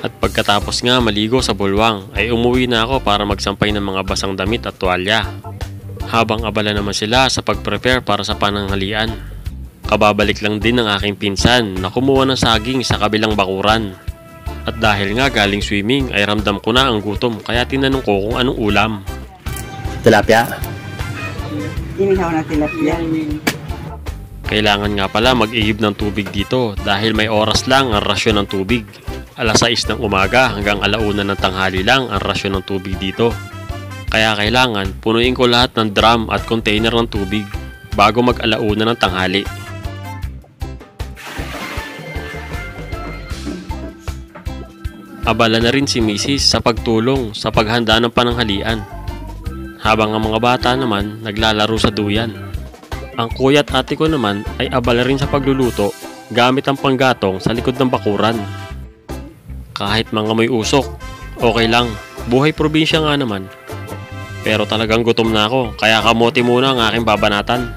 At pagkatapos nga maligo sa bulwang ay umuwi na ako para magsampay ng mga basang damit at tuwalya. Habang abala naman sila sa pag-prepare para sa pananghalian. Kababalik lang din ng aking pinsan na kumuha ng saging sa kabilang bakuran. At dahil nga galing swimming ay ramdam ko na ang gutom kaya tinanong ko kung anong ulam. Tilapia? Inihaw na tilapia. Kailangan nga pala mag-ihip ng tubig dito dahil may oras lang ang rasyon ng tubig. Alas 6 ng umaga hanggang 1:00 ng tanghali lang ang rasyon ng tubig dito. Kaya kailangan punuin ko lahat ng drum at container ng tubig bago mag 1:00 ng tanghali. Abala na rin si Mrs. sa pagtulong sa paghanda ng pananghalian. Habang ang mga bata naman naglalaro sa duyan. Ang kuya at ate ko naman ay abala rin sa pagluluto gamit ang panggatong sa likod ng bakuran. Kahit mga may usok, okay lang. Buhay probinsya nga naman. Pero talagang gutom na ako, kaya kamote muna ang aking babanatan.